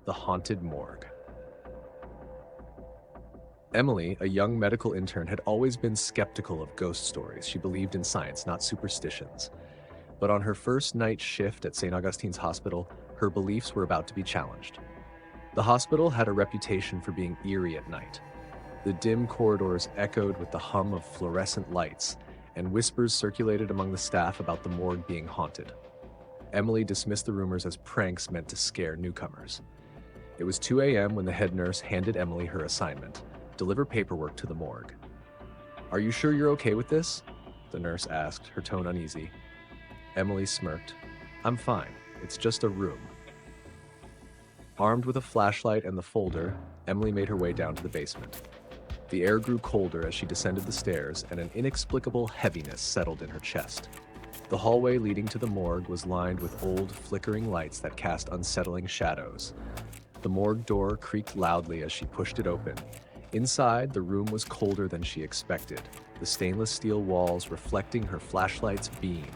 The Haunted Morgue. Emily, a young medical intern, had always been skeptical of ghost stories. She believed in science, not superstitions. But on her first night shift at St. Augustine's Hospital, her beliefs were about to be challenged. The hospital had a reputation for being eerie at night. The dim corridors echoed with the hum of fluorescent lights, and whispers circulated among the staff about the morgue being haunted. Emily dismissed the rumors as pranks meant to scare newcomers. It was 2 a.m. when the head nurse handed Emily her assignment: deliver paperwork to the morgue. "Are you sure you're okay with this?" the nurse asked, her tone uneasy. Emily smirked. "I'm fine. It's just a room." Armed with a flashlight and the folder, Emily made her way down to the basement. The air grew colder as she descended the stairs, and an inexplicable heaviness settled in her chest. The hallway leading to the morgue was lined with old, flickering lights that cast unsettling shadows. The morgue door creaked loudly as she pushed it open. Inside, the room was colder than she expected, the stainless steel walls reflecting her flashlight's beam.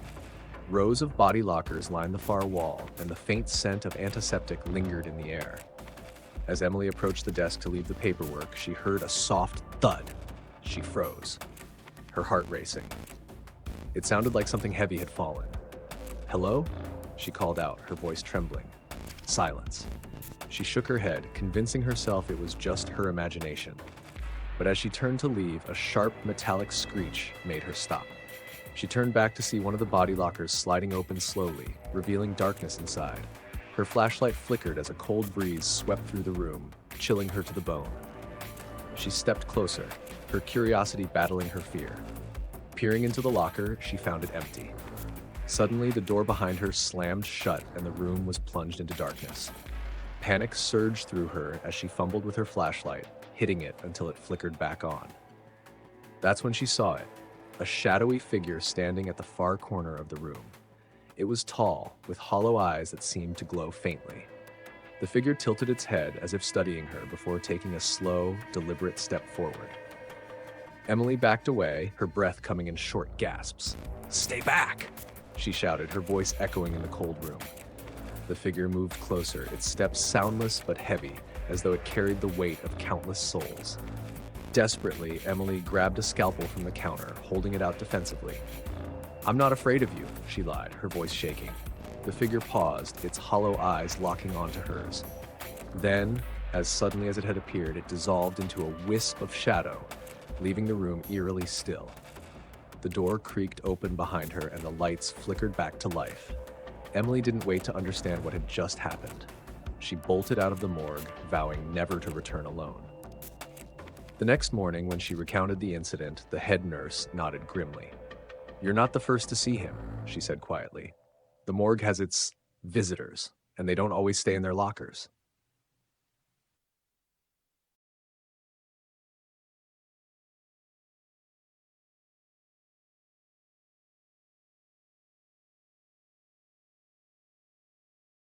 Rows of body lockers lined the far wall, and the faint scent of antiseptic lingered in the air. As Emily approached the desk to leave the paperwork, she heard a soft thud. She froze, her heart racing. It sounded like something heavy had fallen. "Hello?" she called out, her voice trembling. Silence. She shook her head, convincing herself it was just her imagination. But as she turned to leave, a sharp, metallic screech made her stop. She turned back to see one of the body lockers sliding open slowly, revealing darkness inside. Her flashlight flickered as a cold breeze swept through the room, chilling her to the bone. She stepped closer, her curiosity battling her fear. Peering into the locker, she found it empty. Suddenly, the door behind her slammed shut and the room was plunged into darkness. Panic surged through her as she fumbled with her flashlight, hitting it until it flickered back on. That's when she saw it, a shadowy figure standing at the far corner of the room. It was tall, with hollow eyes that seemed to glow faintly. The figure tilted its head as if studying her before taking a slow, deliberate step forward. Emily backed away, her breath coming in short gasps. "Stay back!" she shouted, her voice echoing in the cold room. The figure moved closer, its steps soundless but heavy, as though it carried the weight of countless souls. Desperately, Emily grabbed a scalpel from the counter, holding it out defensively. "I'm not afraid of you," she lied, her voice shaking. The figure paused, its hollow eyes locking onto hers. Then, as suddenly as it had appeared, it dissolved into a wisp of shadow, leaving the room eerily still. The door creaked open behind her and the lights flickered back to life. Emily didn't wait to understand what had just happened. She bolted out of the morgue, vowing never to return alone. The next morning, when she recounted the incident, the head nurse nodded grimly. "You're not the first to see him," she said quietly. "The morgue has its visitors, and they don't always stay in their lockers."